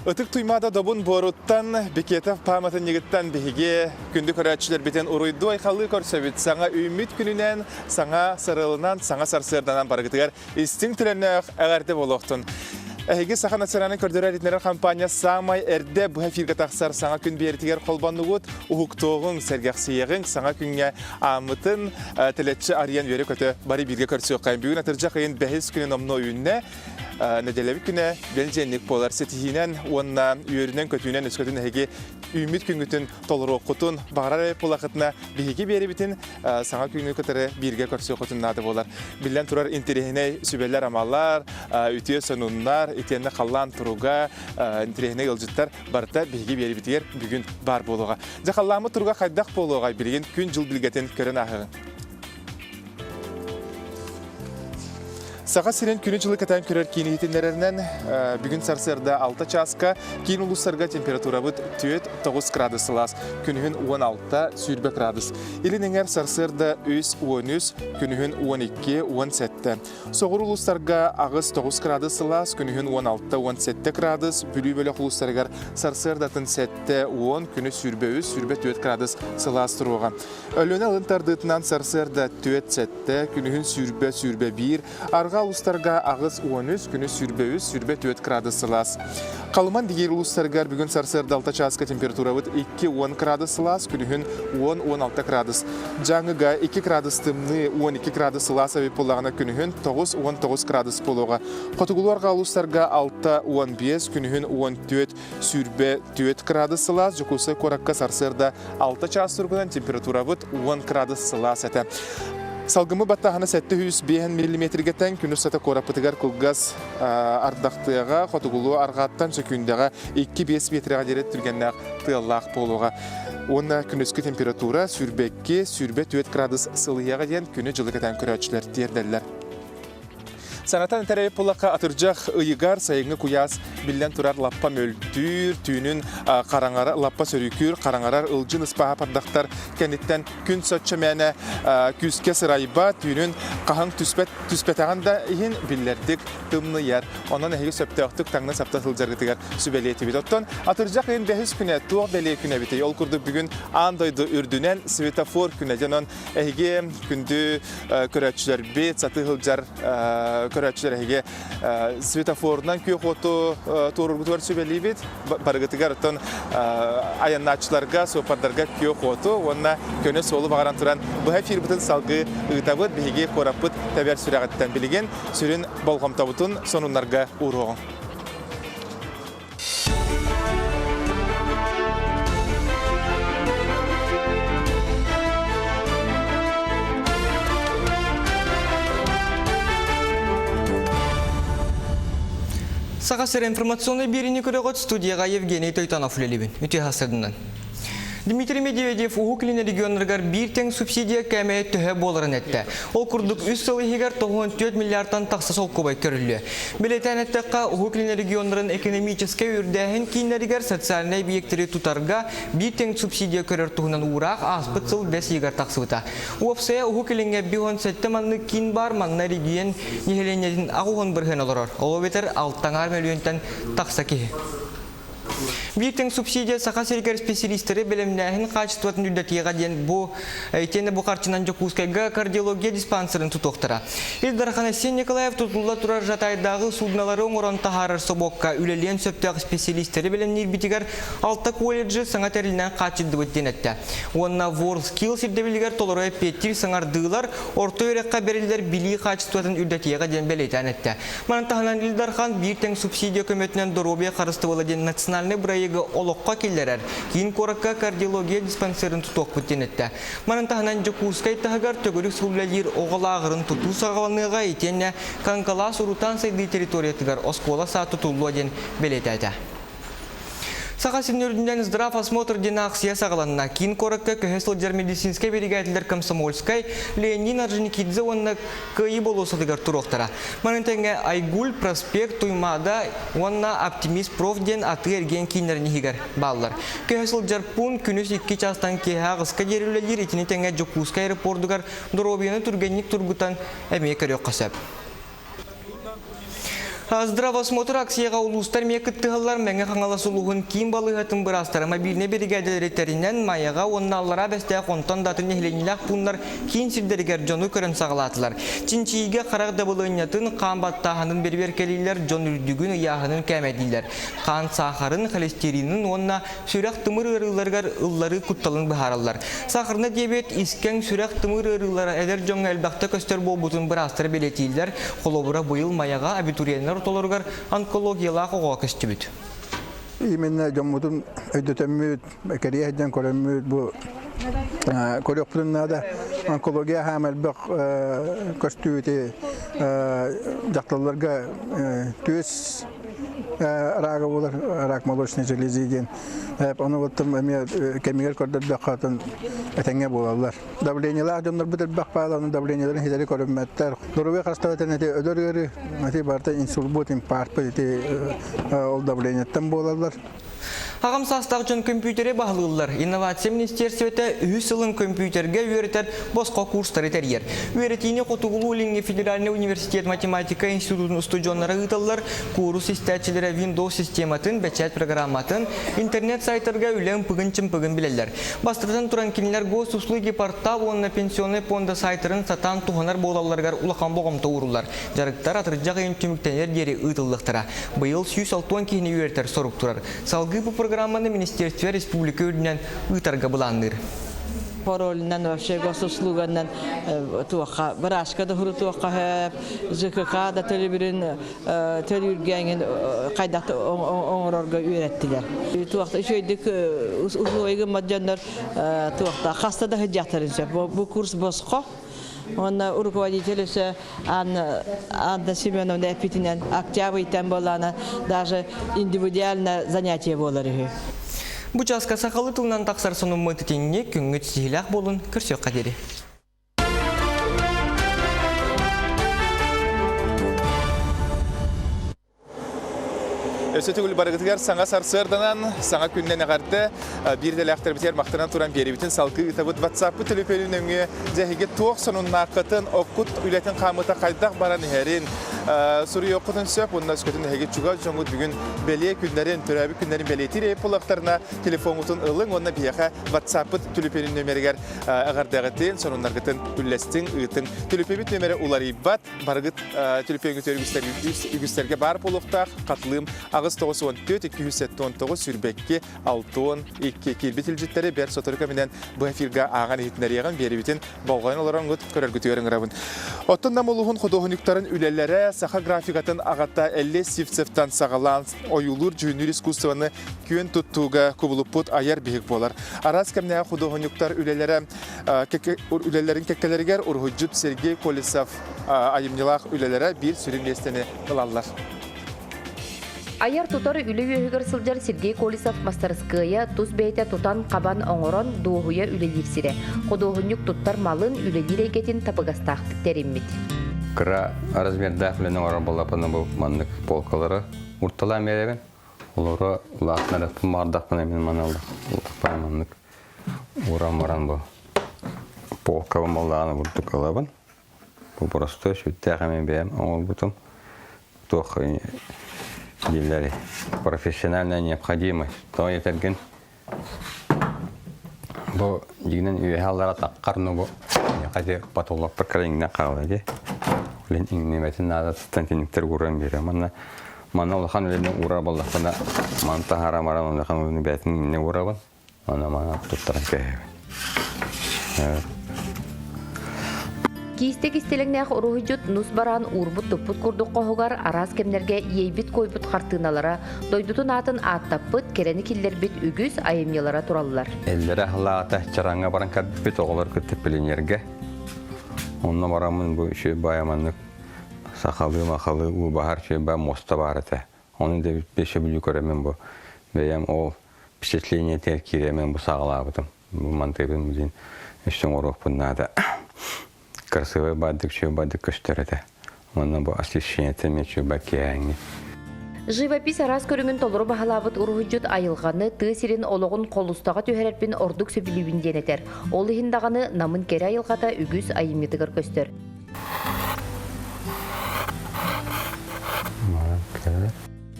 Ötük tuymada dobun boruttan Beketov pamatın yigittan bihige gündük öğretçiler biten uruydu aykalı körsöbüt sana ümit gününen sana sarılınan sana sarsırdanan bargıtıgar istin türennek ağırdı boloktun. Әйге саха национальный көрдөрер итнер компания самай әрде бұға фирға тақсар саңа күн берітігер қолбанны ғуд ұхықтоғың, сәргәқсиеғың саңа күнге амытын тілетші ариян вері көті бары бірге көрсі өқайын. Бүгін атыржақ айын бәхіз күнін омны ойынне неделебі күні белженлік болар сетихинен, онна үйерінен көтуінен өскөтін әйге үміт күнгітін толыру құтын бағарар полақытына бейге бері бітін саңа күнгі көтірі бірге көрсі өқытын нады болар. Білден тұрар интерехіне сүбелер амалар, үтие сонунлар, итенне қаллан тұруға, интерехіне ғылжыттар барыта бейге бері бітігер бүгін бар болуға. Жақалламы тұруға қайдақ болуға білген күн жыл білгетін көрін ағығын. Саға сирен күні жылы катан көрер кейіні етінлерінен бүгін сарсырда 6 часқа кейін ұлыстарға температура бұд 9 градус сылас, күнігін 16 сүйірбе градус. Илініңер сарсырда 3-13, күнігін 12-17. Соғыр ұлыстарға ағыз 9 градус сылас, күнігін 16-17 градус. Бүлі бөлік ұлыстарғар сарсырдатын 7-10, күні сүйірбе 4 градус сылас тұруға. Өліні алынтардытынан сарсырда 4-7, күнігін сүйірбе 1, арға ұлыстарға ағыз 13, күні сүйірбе 4 градус сылас. Қалыман дегер ұлыстарғар бүгін сарсырда 6 часқа температура бұд 2-10 градус сылас, күнігін 10-16 градус. Жаңыға 2 градус тымны 12 градус сылас әве болағына күнігін 9-19 градус болуға. Қотығылуарға ұлыстарға 6-15, күнігін 14 сүйірбе 4 градус сылас, жүкусы қораққа сарсырда 6 час тұрғынан температура бұд 10 градус сылас әті. Салгымы баттағаны 705 мм тән күні сәті қорапытығар күлгаз ардақтыға, қотығылу арғаттан сөкіндіға 2-5 метрға дерет түргеннәқ тыяллақ болуға. Онна күніскі температура сүрбе 4 градус сылыяға ден күні жылы кәтен көрәтшілер дердәлілер. Санатан тәрәйіп болаққа атыржақ ұйығар сайыңы құяс білден тұрар лаппа мөлтүр, түйінің қараңары лаппа сөрікүр, қараңарар ұлжын ұспаға пардақтар кәнеттен күн сотчы мәні күске сырайба түйінің қағың түспетағанда ең білдердік тымны ер. Онан әйгі сөпті оқтық таңны сапта сылжарғытығар сүбәлеті бет. Оттан атыржақ ең бәхіз күні туақ бәле күні беті. Ол күрді бүгін андойды үрдінен светофор күні. Жанон әйге күнді көрәтшілер бет, саты ғылжар көрәтшілер әйге светофорынан көй қоты туырғытуар сүбәлі бет. Барғытығар оттан аяннатшыларға, сопардарға көй қоты. Онына көні солы бағаран тұран бұға фирбітін салғы ұғытабыд бейге қорапыд тәбәр сүрәғаттан білген сүрін болғамтабытын сонунларға ұруғын. Сағасыр информационный беріне көріғыт студияға Евгений Тойтанов үлелебін. Үте хасырдынан. Дмитрий Медведев ұғықліне регионларғар бір тең субсидия кәмей түхе болырын әтті. Ол күрдік үст сылы егер 94 миллиардтан тақсы сол көбай көрілі. Білетен әттіққа ұғықліне регионларын экономическе үрдәхін кейінлерігер социальный объекттері тұтарға бір тең субсидия көрір тұғынан ұрақ аспыт сыл 5 егер тақсы бұта. Уапсая ұғықліне 17 манны кейін бар манна регион нехеленетін ағуғын бірген олырыр. Ол бетер 6 миллионтан тақса кеге. Биртен субсидия сақа серикер специалистері білімнәхін қачестватын үддәтеға ден әйтені бұл қарчынан Жокускайға кардиология диспансерін тұтоқтыра. Илдархана Сен Николаев тұтылда тұрар жатайдағы судналары оңыран тахарыр собокка үлелен сөптіғ специалистері білімнер бітігер 6 колледжі саңа тәрілінен қачыды өттен әтті. Онына WorldSkills ердебілігер толырай петтір саңардығылар орта өрекқа берілдер білі қачестватын үддәтеға ден бәлейтен әтті. Манантағынан Илдархан биртен субсидия көметінен Доробия қарыстывалы ден национальный олыққа келдерер. Кейін қораққа кардиология диспансерін тұтоқ бүттен әтті. Манантағынан Жокускай тағығар төгірік сұлбілер оғалағырын тұту сағаланыға етенне Канкалас ұрутан сайды территориятығар оскола саа тұтулу ден белет әді. Сақасын үрдінден здрав осмотр дена ақсия сағаланына. Кейін қораққа көхесіл медицинскай берегайтілдер Комсомольскай Леонид Орджоникидзе онына күйі болусыдығар тұроқтара. Манынтәңе Айгуль, Проспект, Туймада, онына Оптимист проф ден аты ерген кейінлеріне хигар балылар. Көхесіл жарпун күніз 2 частан кеға ғысқа дерілелер етіне тәңе Жокускай аэропордығар Доробияны түргенник тұрғытан әмей көрек қасап. Здравосмотр акцияға улустар мекіттіғалар мәңі қаңаласылуғын киім балығатын бірастары мобильне бригадалеттерінен маяға онналара бәстәй қонтан датын ехленілік бұнлар кейін сірдерігер жону көрін сағалатылар. Чинчиге қарақ дабылынятын қан баттағанын берберкелейлер жон үрдігін ұяғының кәмәдейлер. Қан сахарын, холестеринін онна сүрек тымыр ұрыларғар ұллары құтталын бұхаралар. Сахарны дебет искен сүрек тымыр ұрылары әдер жон әлбақты көстер болбутын бірастары белетейлер. Қолобыра бұйыл маяға абитуриенлер толоргар онкологиялақ оға көстібіт. Именно жоммутун өйдөтөммүт, кериэхден көрөммүт бу көрөкпүннада онкология хамелбек көстүүти жакталарга төс рага болар, рак молочной железы ден. Оны оттым кемигер көрдөрдө катын этеңге болалар. Давлениялар жоннор бутер бакпаланы давленияларын хидери көрөммөттөр. Нурбек карастабатен эти өдөргөрү, эти барта инсульбут, инфаркт, эти ол давлениялардан болалар. Ағам састағы жон компьютері бағылылар. Инновация министерсіветі үйсілін компьютерге үйретер босқа курстары тәрер. Үйретіне қотуғылу Линге Федеральный университет математика институтын студионлары ғыталар, курс истәтчілері Windows систематын, бәчәт программатын, интернет сайтарға үлен пығын білелер. Бастырдан тұран кенелер госуслуги портал онына пенсионный фонда сайтырын сатан туғанар болаларғар улақан боғамта ұрулар. Жарықтар атыржақ ең түміктенер дері ұйтылдықтыра. Бұйыл 160 кейіне үйретер сорып тұрар. Салғы бұл программаны Министерство Республики Үрдінен ұйтарға бұланыр. Паролинен вообще госуслуганнан туаха барашка да хуру туаха хеп ЖКХ да телебирин телюргенген кайдат оңорорга үйреттилер. Туакта шөйдик узойгы маджандар туакта хастада хыжаттарынча бу курс боско. Он руководитель Анна Семеновна Эпитинен октябрь там была даже индивидуальное занятие болары. Бұ жасқа сақалы тұлынан тақсар соның мұйтетеніне күңгі тізілік болын көрсек қадері. Өсөтігіл барығытығар саңа сарсырданан, саңа күннен ағарды бір дәлі ақтар бітер мақтынан тұран бері бітін салқы ұтабыт ватсапы телефонын өңі зәхеге тоқ сонын нақытын оқыт үлетін қамыта қайдақ баран әрін сұры оқытын сөп, онына өскөтін әге чуға жоңғыт бүгін бәле күндерін, түрәбі күндерін бәлетір еп олақтарына телефон ұтын ұлың, онына бияға ватсапы телефонын нөмерігер ағардағытын, сонын нарғытын үлләстің ұйтың. Телефонбіт нөмері олар иббат, барғыт телефон үгістерге бар болуқтақ, қатылым Ағыз 94-279 сүрбекке 6-2 келбетіл жеттері бәр соторыка менен бұл эфирға аған етінер еған бері бітін болғайын оларын ғыт көрергіті өріңірабын. Оттында молуғын құдығынықтарын үлелері сақа графикатын ағатта 50 сифцевтан сағалан ойылыр жүйінір искусстваны күйін тұттуға көбіліппұт аяр бейік болар. Арас кәміне құдығынықтар үлелерін кәккелергер Урхуджут Сергей Колесов айымнелақ үлелері бір сүрін естені қылалар. Аяр тутар үлі үйігір сылжар Сергей Колесов мастарская туз бейте тутан қабан оңырон дуғуя үлелерсіре. Қодуғынюк туттар малын үлелер екетін тапығастақты тәріммет. Кыра размерда фленің орын болапыны бұл маннық полкалары ұрттала меребен. Олары лақнары тұмардақпын әмен маналдық маннық уран-маран бұл полкалы малдағаны ұрттық алабын. Бұл просто шүтті әқамен бәйім оңыл бұтым. Тоқ Дилери. Профессиональная необходимость. То етерген. Бу дигнен үйхаллара таққарны бу. Қате патолог пікіріңіне қалады. Олен иңнеметін нада стантиниктер ұрын бере. Мана олақан өлені ұра болдақпына манта харамаран олақан өлені бәтін не ұра бол. Мана тұттаран кәйбі. Кистек истелеңнәқ урухы жут нус баран урбут туппут курдук қоғығар арас кемнерге ейбит койбут қартыналара, дойдутун атын аттаппыт керені киллер бит үгіз айымнелара туралылар. Әллері ғылағата чараңа баран кәрді бит оғылар күттіп білінерге. Онна барамын бұл үші баяманлық сақалы, мақалы, ұлбағар шөй бай моста бар әті. Оны да беші білі көремен бұл. Бәйем ол впечатление тер керемен бұл сағылабыдым. Бұл мантайбын бұзин үштің оруқ бұннады. Красивый бадык, чё бадык көштереді. Оны бұл освещение теме чё бәкеяңы. Живопись арас көріңін толыры бағалабыт ұрғыджыт айылғаны тысерін олығын қолыстаға түйерербін ордық сөбілуін денетер. Ол ихіндағаны намын кері айылғата үгіз айымметігір көстер.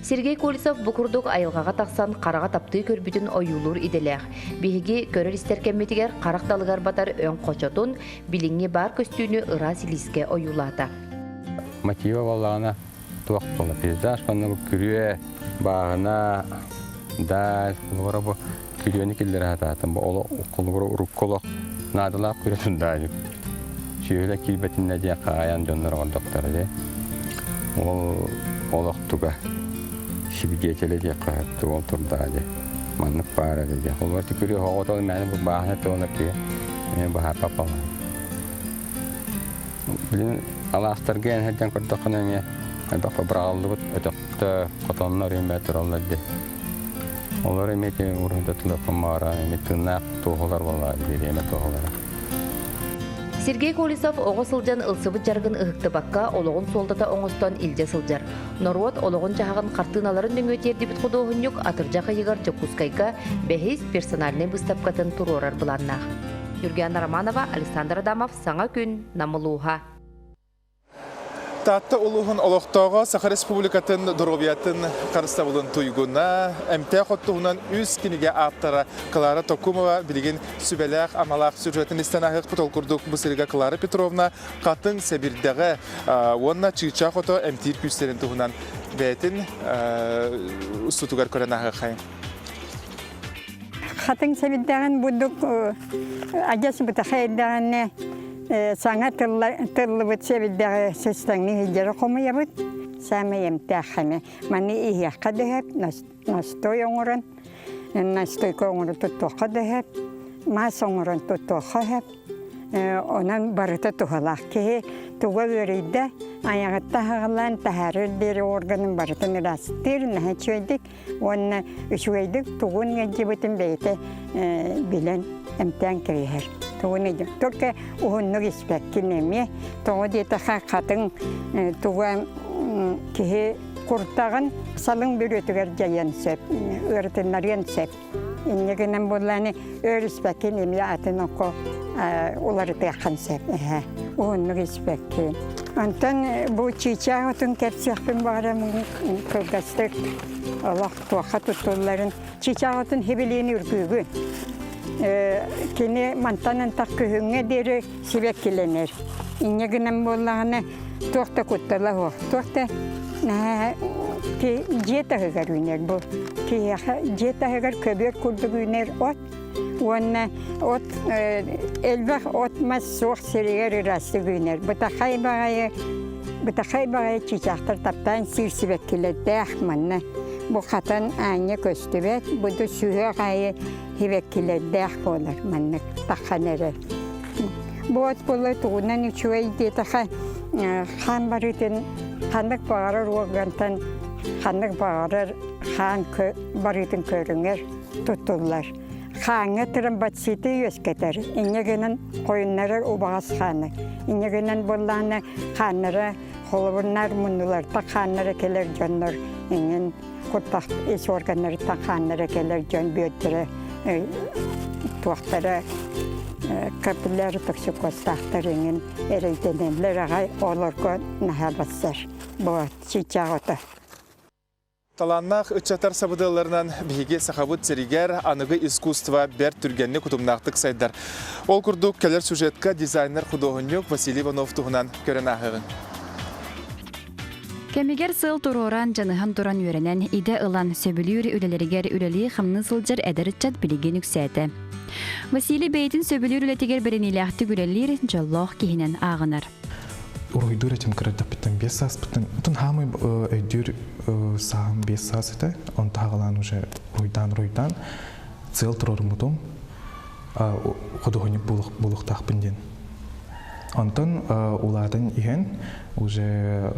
Сергей Колесов букурдук айылгаға тақсан қараға тапты көрбүтін ойулур иделех. Биһиги көрөр истеркемметигер қарақ далыгар батар өн қочотун билиңи бар көстүүнү ыра силиске ойулата. Мотива баллағына туақ болы. Пейзаж қанығы күрие бағына да құлғыра бұл күриені келдері ататын. Бұл құлғыра ұрыққолық надылақ күресін дайып. Шүйелі кейбетіне де қағаян жонлар ордықтары де. Ол олықтуға шибігетелі де қағыпты ол тұрда де. Маннық бары де. Ол бәрті күрие хоғыталы мәні бұл бағына тоғынып де. Мен баға папалар. Білін аластарға әнхәдден көрдіқін әме бақпа бірағалды бұд өтіқті қотонлар еме тұралар де. Олар еме кен ұрында тұлықын мағыра, еме тұнақ тоғылар болар, еме тоғылар. Сергей Колесов оғы сылжан ылсыбыт жарғын ұхықты баққа олығын солдата оңыстан илже сылжар. Норвот олығын жағын қартыналарын дөңөтерді біт құдоғынюк атыржаға егар жокускайка бәхейс персональный бұстапқатын тұрорар бұланнақ. Юргена Романова, Александр Адамов, Саңа күн, Намылуға. Татты улуғын олықтауға Саха Республикатын дұровиятын қарыстабылын тұйгуна, әмтә қоттуғынан үз кенеге аптара Клара Токумова білген сүбәләқ амалақ сюжетін істанағық бұтол күрдік бұсырға Клара Петровна қатын сәбірдігі онна чыйча қото әмтер күстерін тұғынан бәйтін ұстутығар көрін ағы қайын. Қатын сәбірдіғін бұдық ажасы бұты қайырдағын саңа тырлы бұт сәбірдіғі сөстіңні хейдері қомыя бұт. Сәмі емтәққаны. Маны иіяққа дөйіп, настой оңырын, настой көңірі тұттуққа дөйіп, мас оңырын тұттуққа өйіп, онан барыты тұғылақ кейі тұғы өрейді, аяғытта ғылан тәхәрір бері органын барытын растыр, нәхе чөйдік, оны үшуейдік тұғын ғанжы бұтын бейті білен әмтән кірейір. Только уһуннук испәккин эме, тоғы дейті қатын туға кеге құртағын салың бір өтігер жайын сөп, өртінларген сөп. Иннегінен боланы өр испәккин эме атын око олары тәққан сөп. Уһуннук испәккин. Антон бұл чича отын кәпсіқпін бағарамын кылгастық олақ туақа тұттыларын. Чича отын хебелейін үргігін. Кені мантанын тақ күхіңе дері себек келенер. Инегінен болағына тоқта күттіла оқ. Тоқта жет ағығар үйнер бұл. Жет ағығар көбер күрдік үйнер от. Оны от әлбақ отмас соқ серегер ұрасты үйнер. Бұтақай бағайы чичақтар таптан сир себек келеді әқманны. Бұл қатын әне көстібет, бұды сүйе ғайы хевеккелердәк болар, маннық таққан әрі. Бұл бұлы тұғынан үшуай дейті қан барытын, қандық бағарыр оғантан, қандық бағарыр қан барытын көріңер тұттылар. Қаңы тұрын батсеті өскетер, инегінің қойынлары ұбағас қаны. Инегінің боланы қаныры, қолыбырнар мұныларда қаныры келер жонлар, еңін құртақ ес органлары тақаныры келер жон бөттірі, туақтары, көпілері токсикостақтарының әрейденелер ағай оларға нәхабатсар. Бұл чичағыты. Таланнақ үтчатар сабыдыларынан бігі сақабыт серігер анығы искусства бәр түргенні күтімнақтық сайдар. Ол күрдік кәлер сюжетка дизайнер құдоғынюк Василий Иванов тұғынан көрін ағығын. Кемигер сыл туроран жаныхан туран үйренен иде ылан сөбілүр үлелерігер үлелі қымны сылжар әдірітчат білеген үксәті. Василий бейтін сөбілүр үлетігер біренеліяқты үлелер жоллоқ кейінен ағынар. Уройдур этим кредит питан бесас питан. Тун хамы эдюр сам бесас это. Он тагалан уже ройдан цел турор мутом. Ходохони булух тахпинден. Антон уладан иген уже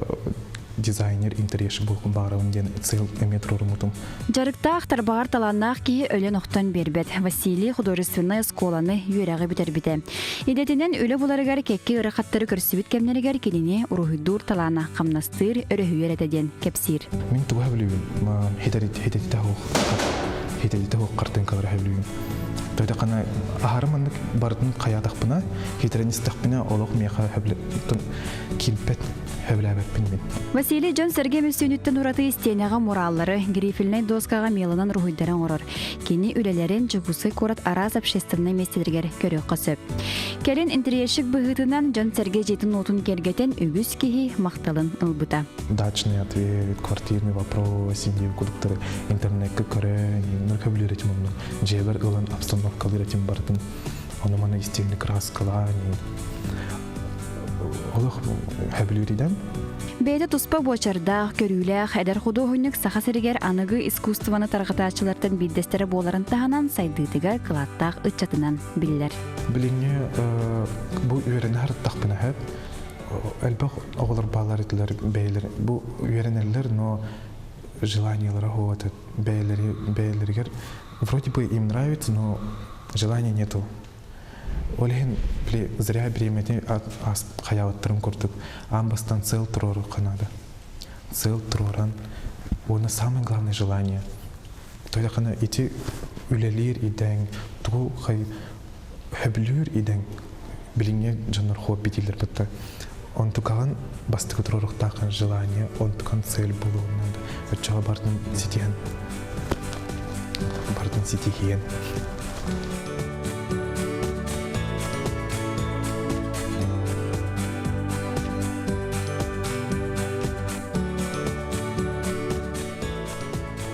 дизайнер интерьерші болғын бағырауынден цел эметрор мутум. Жарықтақ тарбағар таланнақ кейі өлен оқтан бербет. Василий художественная сколаны үйерағы бітербіті. Идетінен өлі боларығар кекке ұрақаттары көрсібіт кәмнерігер келіне ұрухидур талана қамнастыр өрі үйер әтеден кепсир. Мен туға білуін, хететті хоқ қартын қалар білуін. Тойда қана ахарыманнык бардын қаядақпына, хитренистақпына олық меха килпет хөбләбәппин мен. Василий Джон Сергей Мүсөнүттен ураты истенеға мураллары грифельный доскаға мелынан руйдарын орор. Кені үлелерін жүгусы корат араз общественный местедергер көрі қосып. Келін интерьешік бұғытынан Джон Сергей жетін отын кергетен үгіз кейі мақталын ұлбыта. Дачный ответ, квартирный вопрос, индив кудуктары, интернетке көрі, нұркөбілер етім оның, жебір ұлын обстановкалыр етім бардың, оны мана истемні краскала, олық хөбілериден. Бейді тұспа бочардақ, көріләқ, әдір художник сақасыргер анығы искусстваны тарғытачылардың білдестері боларын тағанан сайдыдыға қылаттақ ұтчатынан білілер. Біліңе бұл үйерін әріттақпына әп, әлбақ оғылар балар етілер бәйлер. Бұл үйерінерлер, но желаниялары хоғаты бәйлергер. Вроде бы им нравится, но желания нету. Олеген зря береметіне қаяваттырым көрдік. Амбастан цел тұроры қанады. Цел тұроран. Оны самое главное желание. Тойда қана ити үлелер иден, тұғу қай хөбілер иден. Біліңе жанар хоп бетелер бұтты. Он тұқаған бастығы тұрорықтақын желание, он тұқан цел болуынады. Өтчаға бардың сетеген. Бардың сетеген.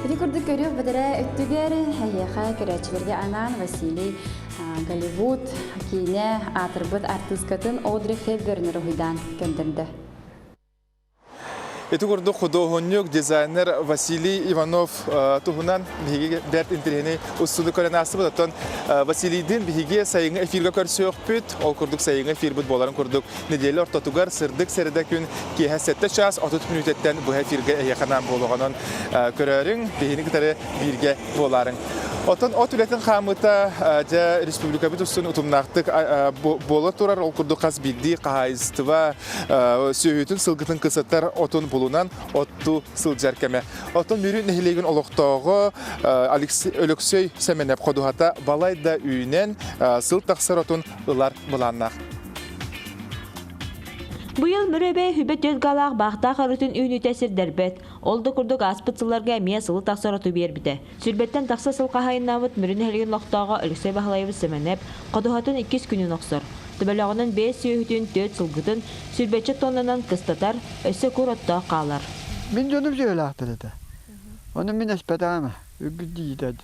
Рекорды көріп бідірі өттігер әйеға көрәчілерге анан Василий Голливуд кейіне атырбыт артыскатын Одри Хепбернер ұйдан көндірді. Эти гордо художник, дизайнер Василий Иванов тугунан биге бәрт интернетне усуды көрәнәсе булатан Василийдин биге сайынгы эфирга көрсөк бүт, ол күрдүк сайынгы эфир бут боларын күрдүк. Неделе ортотугар сырдык середә күн ки хәсәттә час 30 минуттан бу эфирга якынан булганын көрәрин бигене китәре бирге боларын. Отон от үләтен хамыта ja республика битүсүн утумнактык боло турар ол күрдүк каз бидди кайыстыва сөйүтүн сылгытын кысаттар отун булунан отту сылжаркеме. Отон бүрүн нехилеген олоктогы Алексей Семенев кодухата балайда үйнен сыл таксыр отун ылар буланнак. Быйыл мөрөбе хүбет жөз галақ бақта қарытын үйні тәсір дәрбет. Олды күрдік аспытсыларға мия сылы тақсыр оту бербіді. Сүрбеттен тақсы сыл қағайыннавыт мүрін әлген лоқтаға Алексей Бахлаевы Семенеп қадуғатын 2 күнін оқсыр. Түбәліғынан 5 сүйітін 4 сылғытын сүрбетші тоннынан кыстатар, өсі көр отта қалар. Мен жөнім жөйлі ақтырды. Оны мен әспәтәңі, үгіді етеді.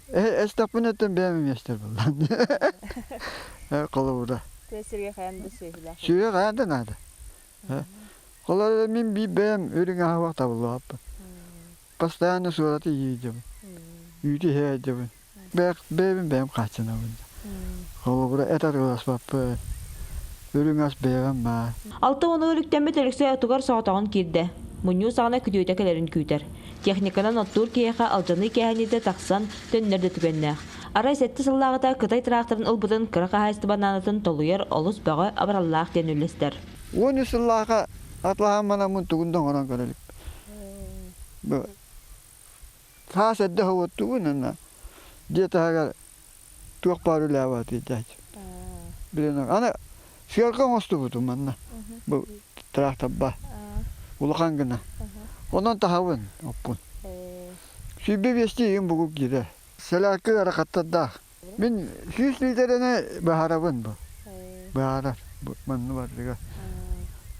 Әстапын әттен бәмім естер болдан. Қолы бұда. Тәсірге қаянды сөйлі. Сөйе қаянды нады. Қолы мен бей бәм өрің ағуақ табылып. Постоянно сураты ейдім. Үйді хейдім. Бәм қачына бұнда. Қолы бұда әтар ұласпапы. Өрің ас бәйгім ма. 6-10 өліктенбет Алексей Атугар соғатағын керді. Мұню сағына күдейтекелерін күйтер. Техниканан оттур кейеға алжаны кейханеде тақсан төннерді түгеннәқ. Арай сәтті сыллағыда Қытай тракторын ұлбыдын қырық ағайсты бананатын толуер олыс бағы абыраллақ ден өлестер. Оны сыллаға атлаған мана мұн тұғындан оран көрелік. Та сәтті хауатту бұнына. Детаға туақ бару ләваты дәйді. Білен ана сүйерқан осты бұды манна. Бұл трактор ба. Улақан гына. Онан тахауын оппун. Сүйбе бесті ең бұғы кері. Сәләкі әрақаттадда. Мен 100 литеріне бағарабын бұл. Бағарар. Манны бардыға.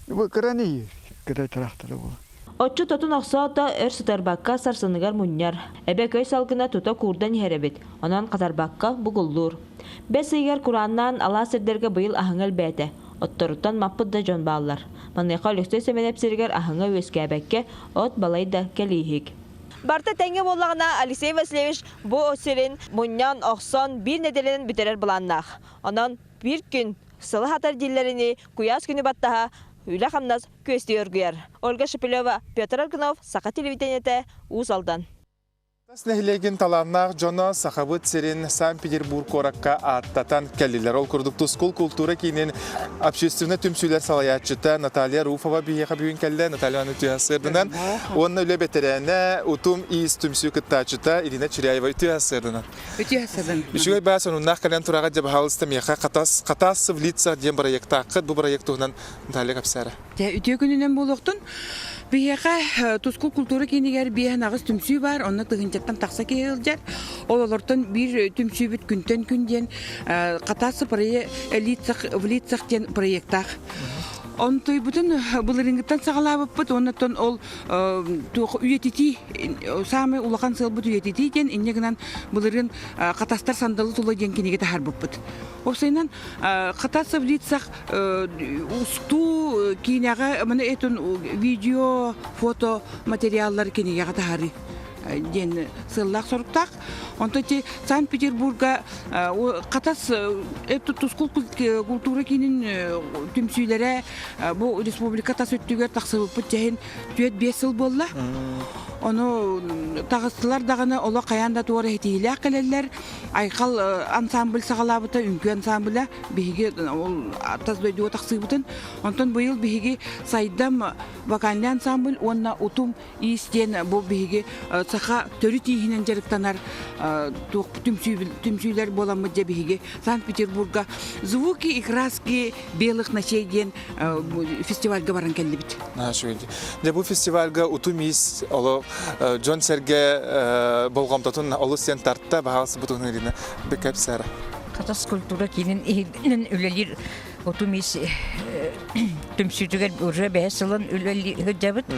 Бұл қыраны ей. Қырай тракторы бұл. Отчу тотун ақсауда өр сытарбаққа сарсыныгар мұньяр. Әбе көй салғына тута курдан еребет. Онан қатарбаққа бұғыллур. Бәс егер Құраннан ала сірдерге бұйыл ахыңыл бәді. Отторуттан маппыдда жон баллар. Манайқа Алексей Семенеп сіргер ахыңа өске әбәкке от балайда кәлейхік. Барта тәңе болағына Алексей Васильевич бұл өсерін мұньян оқсон бір неделенен бітерер бұланнақ. Онан бір күн сылы хатар диллеріні күйас күні баттаға Үйлі қамназ көсті өргүйер. Ольга Шепелева, Петр Аргунов, Сақа телевидениеті, Узалдан. Нехилеген таланнақ жона сахабыт серин Санкт-Петербург оракка аттатан кәлілер. Ол күрдік тұскул культура кейінен общественный түмсүйлер салаятчыта Наталья Руфова бейеқа бүйін кәлі, Наталья Ваны түйасырдынан. Оның өлі бәтерәне ұтым иіс түмсүй күттачыта Ирина Чиряева түйасырдынан. Үшігай бәс оныннақ кәлен тұраға деп халысты меқа қатасы в лицах дем проекта ақыт бұл проектуынан Наталья Капсара. Үтө күнінен болуқтын. Бияқа тұскул культура кейінігер бия нағыз түмсүй бар, оны тұғынчаттан тақса кейілдер. Ол олардың бір түмсүй біт күнтен күнден қатасы в лицах ден проекттақ. Он той бүтін бұлырыңғыттан сағалабып бұд, оннаттан ол үйететі, самы улақан сыл бұд үйететі ден, иннегінен бұлырын қатастар сандалы тұлы ден кенеге тахар бұд бұд. Осайынан қатасы в лицах ұсту кейінеға мұны әтін видео, фото материаллар кенеге тахары ден сыллақ сұрықтақ. Онтати Санкт-Петербурга қатас тұскул культура кейінін түмсүйлері бұл республика тас өттігер тақсыбып бұд жәйін түйет 5 сыл болла. Оны тағыстылар дағыны ола қаянда туары хетейлі ақылелер, айқал ансамбль сағалабыта, үнкі ансамбля бейге тас дөйдіға тақсыбытын. Онтан бұйыл бейге сайдам вокальный ансамбль, онна ұтым иістен бұл бейге сақа төрі тейінен жарықтанар түмсүйлер боламы дебеге Санкт-Петербурга звуки и краски белых ночей ден фестивальга баран келді бит. Бұл фестивальга утумис олы Джон Серге болғамтатын олы сен тартта бағалысы бұтығын еріне бекәп сәрі. Қатас культура кейінен үлелер утумис түмсүйтігер үрі бәе сылын үлелер жабыт.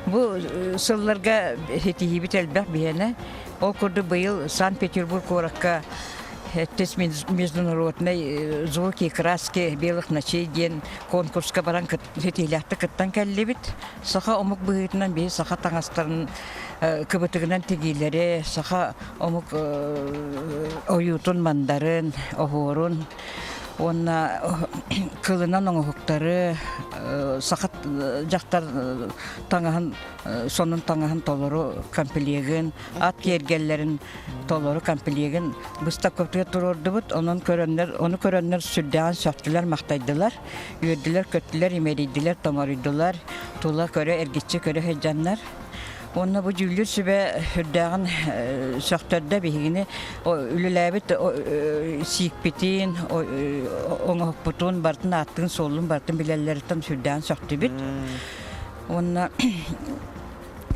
Бұл сылларға хетейбіт әлбәқ бейені. Ол күрді бұйыл Санкт-Петербург ораққа Тес международный звуки, краски белых ночей ден конкурска баран хетейләхті кыттан кәлі бит. Саха омық бұғытынан бей, саха таңастарын кыбытығынан тегейлері, саха омық ойутын мандарын, оғырын, онна кылынан оңықтары, сақат жақтар таңағын, сонын таңағын толыру кампелеген, ат кергелерін толыру кампелеген. Бұста көптіге тұрырды бұд, оны көрінлер сүрдіған сөқтілер мақтайдылар, үйерділер, көттілер, емерейділер, томарыдылар, тула көрі, әргетші көрі хеджанлар. Онна бу жүлдер сүбе хүрдәгән сөктөрдә бигене үлеләбит сикпетин оңоқ бутун бартын аттын солун бартын биләлләрдән сүрдәгән сөкты бит. Онна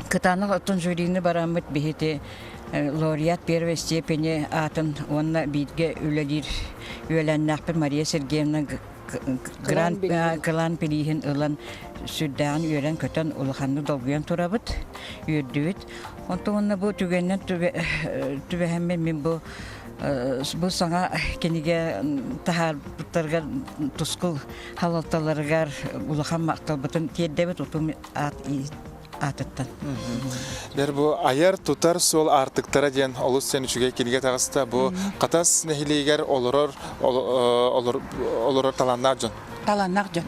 кытаны атын жюрийны барамыт бихите лауреат первой степени атын онна битге үлелер үләннәк Мария Сергеевна Гран Прихин ылан сүрдәгән үйрән көтән улаханны долгыян турабыт, үйрдүбит. Онтоғынна бұл түгеннен түбәхәммен мен бұл саңа кенеге тахар бұттарға тұскыл халалталарығар улахан мақталбытын теддебіт ұтым атыттан. Бер бұл аяр тұтар сол артықтара ден олыс сен үшіге келге тағыста бұл қатас нәхилейгер олырыр таланнар жон. Таланнақ жон.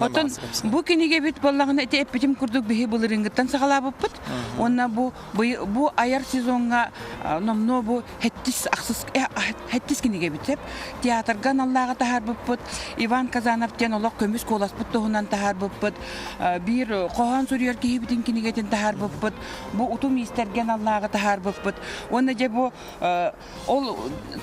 Отын бұл кенеге бет болағына әте әппетім күрдік бейі бұлырыңғыттан сағалабып бұд. Онна бұл аяр сезонға номно бұл хәттіс кенеге бітсеп. Театрган Аллаға тахар бұп бұд. Иван Казановтен олақ көміс колас бұд тұғынан тахар бұп бұд. Бір қоған сүрер кейі бітін кенегетін тахар бұп бұд. Бұл ұтым естерген Аллаға тахар бұп бұд. Онна же бұл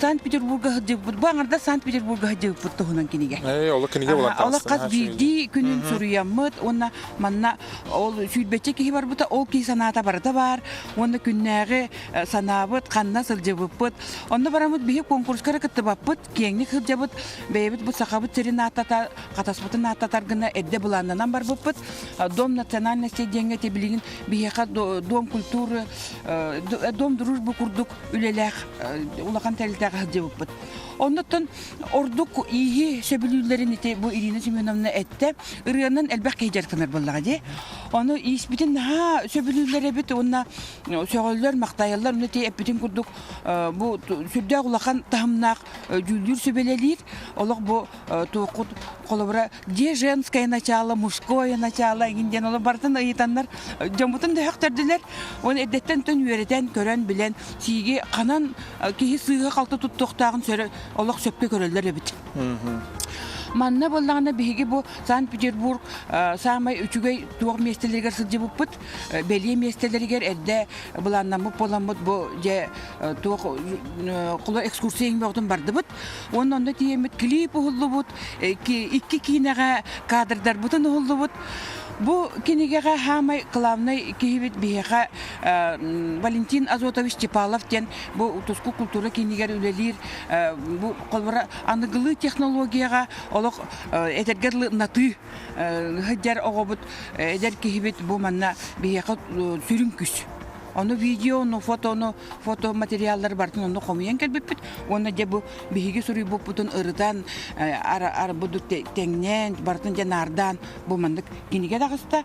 Санкт-Петербурга хыджып бұд. Бұл аңырда Санкт-Петербурга хыджып бұд тұғынан кенеге. Алла қаз бейді күнін сұруямыд, онна манна ол сүйдбетче кейі бар бұта, ол кей саната барыда бар, онна күннәғі санабыд, қанна сылжабыд бұд. Онна барамыд бейі конкурскары кітті бапыд, кеңні қылжабыд, бейбіт бұд сақабыд серін ататар, қатаспытын ататарғына әдді бұланынан бар бұпыд. Дом национальности денге тебілігін бейіға дом культуры, дом дружбы күрдік үлеләқ, улақан тәлітәға қылжабыд бұд. Оннаттан ордук ийи сөбүлүүлөрүн ити бу Ирина Семеновна этте ырыанан элбек кейжертыныр буллага же. Оны испитин ха сөбүлүлөр бит онна сөгөллөр мактаяллар уну те эпитин курдук бу сүрдө улахан тахымнак жүлдүр сөбелелир. Олог бу тоокут колобра же женское начало, мужское начало инден оло бартын ыйтаннар жомутун дөктөрдүлөр. Оны эдеттен төн үйрөтен көрөн билен сиги канан кихи сыйга калты туттуктагын сөрө олог сөпкө көрөлөр бит. Манна боллагана биги бу Санкт-Петербург самай үчүгөй туак местелерге сылжы буппут, белие местелерге эрде буланнамы боламыт бу же туак кулар экскурсия богдун бардыбыт. Онда тиемит клип уллубут, икки кинеге кадрдар бутун уллубут. Бу кинегеге хамай главный кибит бига Валентин Азотович Чепалов тен бу туску культура кинегер үлелир бу колбара аныгылы технологияга олог этергерлы наты хаджар огобут эдер кибит бу манна бига сүрүнкүс. Оны видео, фото материалдар бартын оны комуян келбеппит. Оны же бу биги суруй буппутун ырыдан, ар буду теңнен, бартын жанардан бу мандык киниге дагыста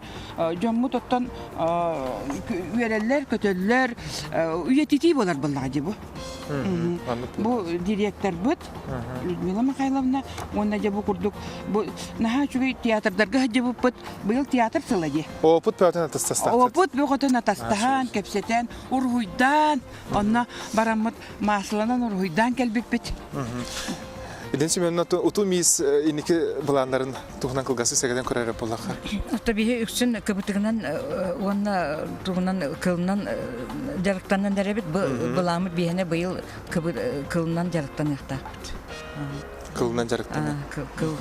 жомму тоттон үйрелер, көтөллөр, үйетити болар буллага же бу. Бу директор бут, Людмила Михайловна, оны же бу курдук, бу наха чугай театрдарга же буппут, быйыл театр сылади. Опыт бөтен атастастан. Опыт бөтен атастан, кепсетен, ургуйдан, онна барамыт масланан ургуйдан келбеппит. Ирина Семеновна уту мис иники буланнарын тугунан кылгасы сегеден көрөр боллака. Табиғи үксін көбітігінен, онна туғынан кылынан жарықтанан дәребет, бұламы бейіне бұйыл кылынан жарықтан яқтақпыт. Кылынан жарықтан? Кыл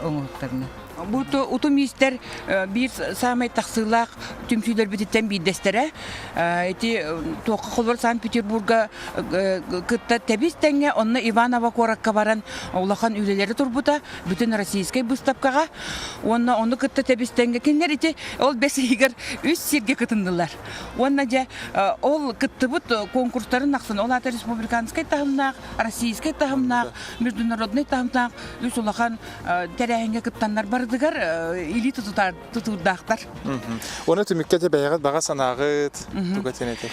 оңылықтарына. Бу уту мистер бир самай таксылак түмсүйлөр битеттен бидестере. Эти тоқы колбар Санкт-Петербурга кытта тебистенге, онна Иваново коракка баран улахан үйлелери турбута, бүтүн российской выставкага. Онна оны кытта тебистенге киндер ити ол бесигер үс сирге кытындылар. Онна же ол кыттыбыт конкурстарын аксын, ол ата республиканский тахымнак, российский тахымнак, международный тахымнак, үс улахан терехинге кыттандар бар. Или тутурдақтар. Оны түміккеде бәйғат баға санағыт, түгетенеті?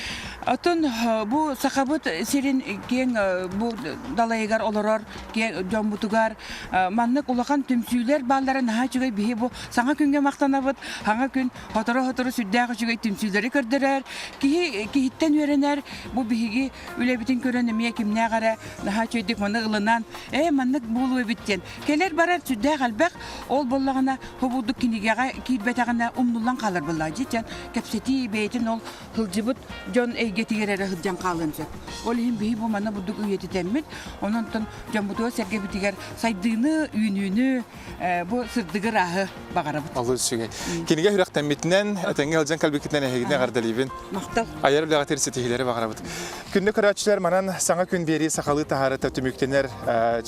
Атын бұл сақабыт серин кен бұл далайығар олырар, кен жомбутугар, маннық улақан түмсүйлер балдары наға жүгей бейі бұл саңа күнге мақтанабыт, хаңа күн хотыры сүрдәғі жүгей түмсүйлері көрдірер, кейіттен өренер, бұл бейігі үлебітін көрініме кемне ғара наға чөйдік мұны ғылынан, маннық бұл өбіттен. Келер барар сүрдәғ әлбәқ, ол боллағына хобудық кинегеға кейтбәтағына умнулан қалар болла жетен, кәпсеті бейтін ол хылжыбыт жон әйгетігерері хылжан қалынсы. Ол ең бейі бұл мана бұдық үйеті тәммет, онын жон бұтығы сәрге бітігер сайдыны, үйіні, бұл сырдығыр ағы бағарабыт. Аллы үсігей. Кенеге хүрәқ тәмметінен, әтәңге алжан кәлбекетінен әйгіне ғардалейбін. Мақтал. Айар біліға терсетігілері бағарабыт. Күнді көрәтшілер манан саңа күн бері сақалы тахары тәтіміктенер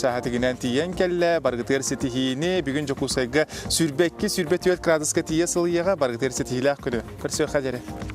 чағатығынан тиен кәлі, барғытығыр сетігіне, бүгін жоқусайға сүрбәкке сүрбәт 4 градусқа тие сылыяға барғытығыр сетігілі күні. Көрсі өқ